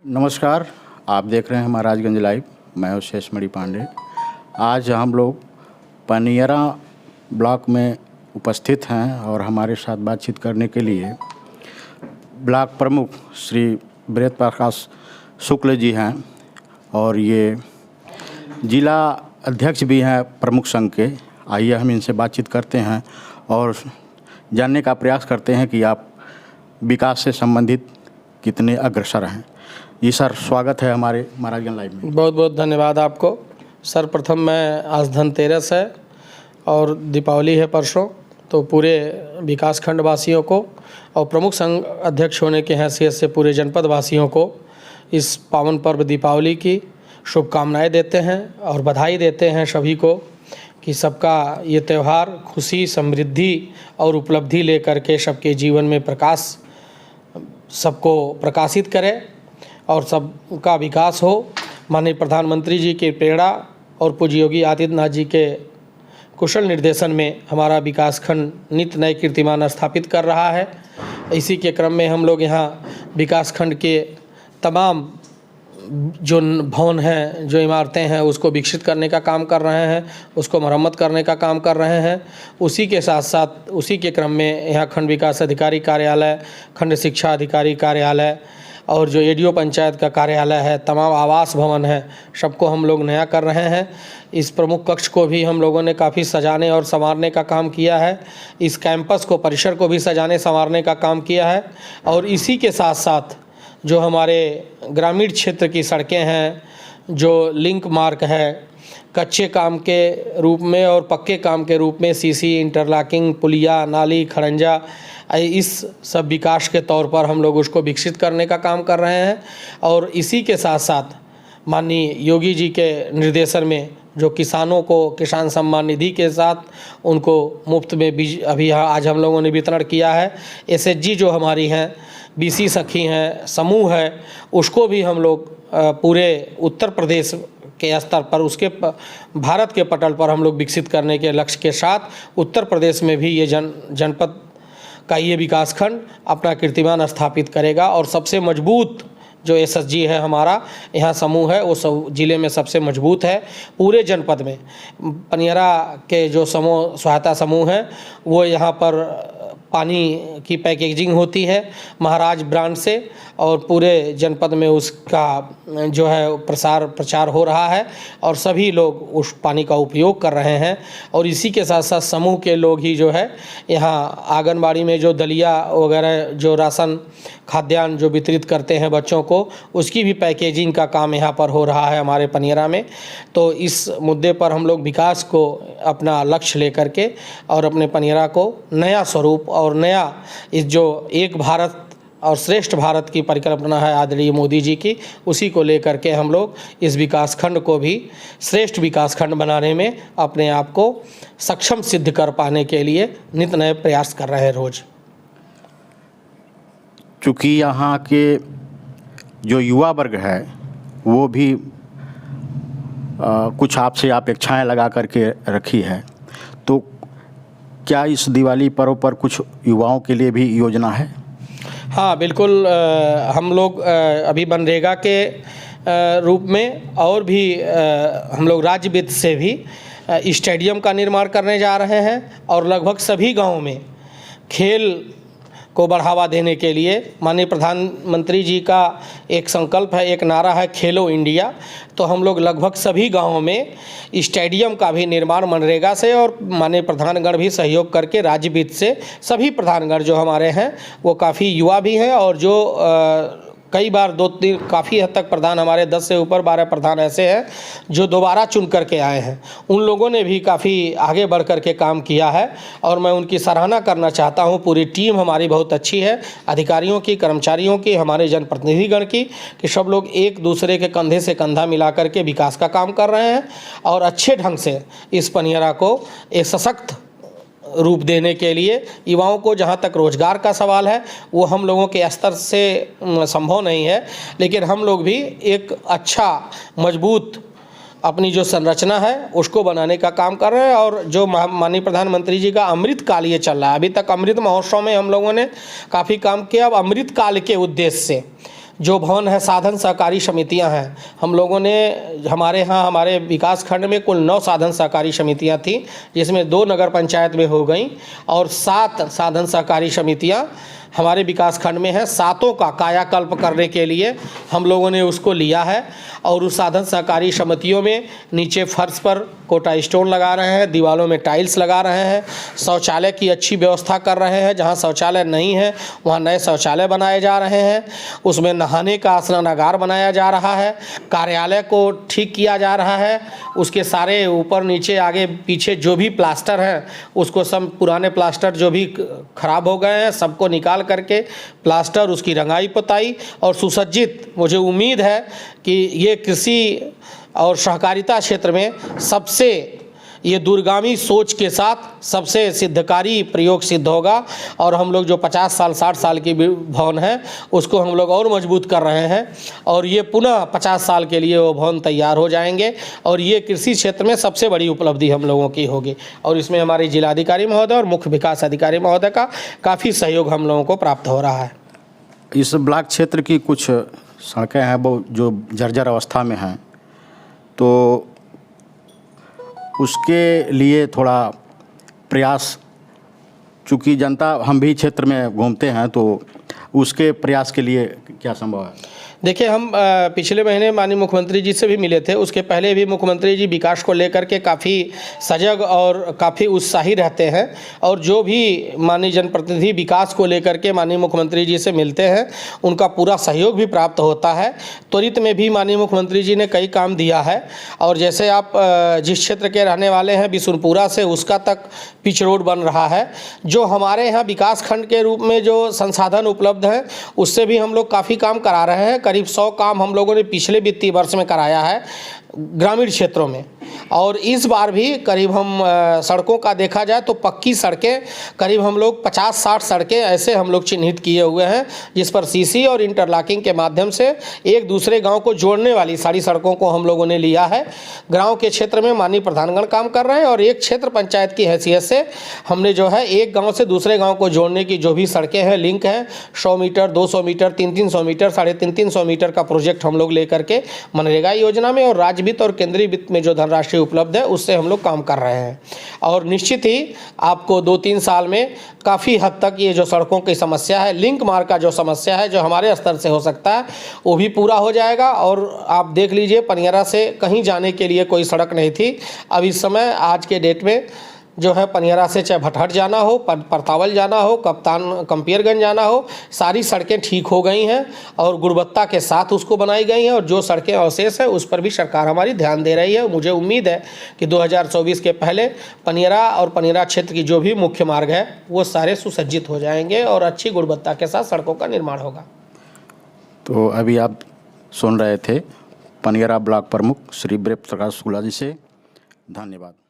नमस्कार, आप देख रहे हैं महाराजगंज लाइव। मैं हूं शेषमणि पांडे। आज हम लोग पनियरा ब्लॉक में उपस्थित हैं और हमारे साथ बातचीत करने के लिए ब्लॉक प्रमुख श्री ब्रत प्रकाश शुक्ल जी हैं और ये जिला अध्यक्ष भी हैं प्रमुख संघ के। आइए हम इनसे बातचीत करते हैं और जानने का प्रयास करते हैं कि आप विकास से संबंधित कितने अग्रसर हैं। जी सर, स्वागत है हमारे महाराजगंज लाइव में। बहुत बहुत धन्यवाद आपको। सर्वप्रथम मैं आज धनतेरस है और दीपावली है परसों, तो पूरे विकास खंड वासियों को और प्रमुख संघ अध्यक्ष होने के हैसियत से पूरे जनपद वासियों को इस पावन पर्व दीपावली की शुभकामनाएं देते हैं और बधाई देते हैं सभी को कि सबका ये त्यौहार खुशी, समृद्धि और उपलब्धि लेकर के सबके जीवन में प्रकाश सबको प्रकाशित करे और सबका विकास हो। माननीय प्रधानमंत्री जी की प्रेरणा और पूज्य योगी आदित्यनाथ जी के कुशल निर्देशन में हमारा विकास खंड नित्य नए कीर्तिमान स्थापित कर रहा है। इसी के क्रम में हम लोग यहाँ विकास खंड के तमाम जो भवन हैं, जो इमारतें हैं, उसको विकसित करने का काम कर रहे हैं, उसको मरम्मत करने का काम कर रहे हैं। उसी के साथ साथ उसी के क्रम में यहाँ खंड विकास अधिकारी कार्यालय, खंड शिक्षा अधिकारी कार्यालय और जो एडीओ पंचायत का कार्यालय है, तमाम आवास भवन है, सबको हम लोग नया कर रहे हैं। इस प्रमुख कक्ष को भी हम लोगों ने काफ़ी सजाने और संवारने का काम किया है। इस कैंपस को, परिसर को भी सजाने संवारने का काम किया है। और इसी के साथ साथ जो हमारे ग्रामीण क्षेत्र की सड़कें हैं, जो लिंक मार्ग है, कच्चे काम के रूप में और पक्के काम के रूप में सीसी, इंटरलॉकिंग, पुलिया, नाली, खड़ंजा, इस सब विकास के तौर पर हम लोग उसको विकसित करने का काम कर रहे हैं। और इसी के साथ साथ माननीय योगी जी के निर्देशन में जो किसानों को किसान सम्मान निधि के साथ उनको मुफ्त में बीज अभी आज हम लोगों ने वितरण किया है। एसएचजी जो हमारी हैं, बीसी सखी हैं, समूह है, उसको भी हम लोग पूरे उत्तर प्रदेश के स्तर पर, उसके भारत के पटल पर हम लोग विकसित करने के लक्ष्य के साथ उत्तर प्रदेश में भी ये जनपद का ये विकास खंड अपना कीर्तिमान स्थापित करेगा। और सबसे मजबूत जो एसएचजी है हमारा यहाँ समूह है, वो सब जिले में सबसे मजबूत है। पूरे जनपद में पनियरा के जो समूह सहायता समूह हैं, वो यहाँ पर पानी की पैकेजिंग होती है महाराज ब्रांड से और पूरे जनपद में उसका जो है प्रचार हो रहा है और सभी लोग उस पानी का उपयोग कर रहे हैं। और इसी के साथ साथ समूह के लोग ही जो है यहाँ आंगनबाड़ी में जो दलिया वगैरह जो राशन खाद्यान्न जो वितरित करते हैं बच्चों को, उसकी भी पैकेजिंग का काम यहाँ पर हो रहा है हमारे पनियरा में। तो इस मुद्दे पर हम लोग विकास को अपना लक्ष्य लेकर के और अपने पनियरा को नया स्वरूप और नया इस जो एक भारत और श्रेष्ठ भारत की परिकल्पना है आदरणीय मोदी जी की, उसी को लेकर के हम लोग इस विकास खंड को भी श्रेष्ठ विकास खंड बनाने में अपने आप को सक्षम सिद्ध कर पाने के लिए नित नए प्रयास कर रहे हैं रोज़। चूँकि यहाँ के जो युवा वर्ग है वो भी कुछ आपसे अपेक्षाएं लगा करके रखी है, तो क्या इस दिवाली पर्व पर कुछ युवाओं के लिए भी योजना है? हाँ बिल्कुल, हम लोग अभी मनरेगा के रूप में और भी हम लोग राज्य वित्त से भी स्टेडियम का निर्माण करने जा रहे हैं और लगभग सभी गांवों में खेल को बढ़ावा देने के लिए माननीय प्रधानमंत्री जी का एक संकल्प है, एक नारा है खेलो इंडिया। तो हम लोग लगभग सभी गांवों में स्टेडियम का भी निर्माण मनरेगा से और माननीय प्रधानगण भी सहयोग करके राज्य वित्त से, सभी प्रधानगण जो हमारे हैं वो काफ़ी युवा भी हैं और जो कई बार 2-3 काफ़ी हद तक प्रधान हमारे 10 से ऊपर 12 प्रधान ऐसे हैं जो दोबारा चुन करके आए हैं। उन लोगों ने भी काफ़ी आगे बढ़ कर के काम किया है और मैं उनकी सराहना करना चाहता हूं। पूरी टीम हमारी बहुत अच्छी है, अधिकारियों की, कर्मचारियों की, हमारे जनप्रतिनिधिगण की, कि सब लोग एक दूसरे के कंधे से कंधा मिला करके विकास का काम कर रहे हैं और अच्छे ढंग से इस पनियरा को एक सशक्त रूप देने के लिए युवाओं को, जहाँ तक रोजगार का सवाल है वो हम लोगों के स्तर से संभव नहीं है, लेकिन हम लोग भी एक अच्छा मजबूत अपनी जो संरचना है उसको बनाने का काम कर रहे हैं। और जो माननीय प्रधानमंत्री जी का अमृत काल ये चल रहा है, अभी तक अमृत महोत्सव में हम लोगों ने काफ़ी काम किया। अब अमृत काल के उद्देश्य से जो भवन है साधन सहकारी समितियां हैं, हम लोगों ने हमारे विकास खंड में कुल 9 साधन सहकारी समितियां थी, जिसमें 2 नगर पंचायत में हो गई और 7 साधन सहकारी समितियां हमारे विकास खंड में है। 7 का कायाकल्प करने के लिए हम लोगों ने उसको लिया है और उस साधन सहकारी समितियों में नीचे फर्श पर कोटा स्टोन लगा रहे हैं, दीवारों में टाइल्स लगा रहे हैं, शौचालय की अच्छी व्यवस्था कर रहे हैं, जहां शौचालय नहीं है वहां नए शौचालय बनाए जा रहे हैं, उसमें नहाने का स्नानागार बनाया जा रहा है, कार्यालय को ठीक किया जा रहा है, उसके सारे ऊपर नीचे आगे पीछे जो भी प्लास्टर हैं उसको सब पुराने प्लास्टर जो भी खराब हो गए हैं सबको निकाल करके प्लास्टर, उसकी रंगाई पुताई और सुसज्जित, मुझे उम्मीद है कि ये कृषि और सहकारिता क्षेत्र में सबसे ये दूरगामी सोच के साथ सबसे सिद्धकारी प्रयोग सिद्ध होगा और हम लोग जो 50 साल 60 साल की भवन है उसको हम लोग और मजबूत कर रहे हैं और ये पुनः 50 साल के लिए वो भवन तैयार हो जाएंगे और ये कृषि क्षेत्र में सबसे बड़ी उपलब्धि हम लोगों की होगी और इसमें हमारे जिलाधिकारी महोदय और मुख्य विकास अधिकारी महोदय का काफ़ी सहयोग हम लोगों को प्राप्त हो रहा है। इस ब्लॉक क्षेत्र की कुछ सड़कें हैं वो जो जर्जर अवस्था में हैं, तो उसके लिए थोड़ा प्रयास, चूँकि जनता हम भी क्षेत्र में घूमते हैं, तो उसके प्रयास के लिए क्या संभव है? देखिए, हम पिछले महीने माननीय मुख्यमंत्री जी से भी मिले थे। उसके पहले भी मुख्यमंत्री जी विकास को लेकर के काफ़ी सजग और काफ़ी उत्साही रहते हैं और जो भी माननीय जनप्रतिनिधि विकास को लेकर के माननीय मुख्यमंत्री जी से मिलते हैं उनका पूरा सहयोग भी प्राप्त होता है। त्वरित में भी माननीय मुख्यमंत्री जी ने कई काम दिया है और जैसे आप जिस क्षेत्र के रहने वाले हैं बिशुनपुरा से उसका तक पिच रोड बन रहा है, जो हमारे यहाँ विकास खंड के रूप में जो संसाधन उपलब्ध हैं उससे भी हम लोग काफ़ी काम करा रहे हैं। करीब 100 काम हम लोगों ने पिछले वित्तीय वर्ष में कराया है ग्रामीण क्षेत्रों में और इस बार भी करीब हम सड़कों का देखा जाए तो पक्की सड़कें करीब हम लोग 50-60 सड़कें ऐसे हम लोग चिन्हित किए हुए हैं जिस पर सीसी और इंटरलॉकिंग के माध्यम से एक दूसरे गांव को जोड़ने वाली सारी सड़कों को हम लोगों ने लिया है। गांव के क्षेत्र में माननीय प्रधानगण काम कर रहे हैं और एक क्षेत्र पंचायत की हैसियत से हमने जो है एक गाँव से दूसरे गाँव को जोड़ने की जो भी सड़कें हैं, लिंक हैं, 100 मीटर 200 मीटर 300 मीटर 350 मीटर का प्रोजेक्ट हम लोग लेकर के मनरेगा योजना में और राज्य वित्त और केंद्रीय वित्त में जो धनराशि उपलब्ध है उससे हम लोग काम कर रहे हैं और निश्चित ही आपको 2-3 साल में काफ़ी हद तक ये जो सड़कों की समस्या है, लिंक मार्ग का जो समस्या है जो हमारे स्तर से हो सकता है वो भी पूरा हो जाएगा। और आप देख लीजिए पनियरा से कहीं जाने के लिए कोई सड़क नहीं थी, अब इस समय आज के डेट में जो है पनियरा से चाहे भटहट जाना हो, परतावल जाना हो, कंपियरगंज जाना हो, सारी सड़कें ठीक हो गई हैं और गुणवत्ता के साथ उसको बनाई गई हैं और जो सड़कें अवशेष हैं उस पर भी सरकार हमारी ध्यान दे रही है। मुझे उम्मीद है कि 2024 के पहले पनियरा और पनियरा क्षेत्र की जो भी मुख्य मार्ग है वो सारे सुसज्जित हो जाएंगे और अच्छी गुणवत्ता के साथ सड़कों का निर्माण होगा। तो अभी आप सुन रहे थे पनियरा ब्लॉक प्रमुख श्री ब्रह्म प्रकाश शुक्ला जी से। धन्यवाद।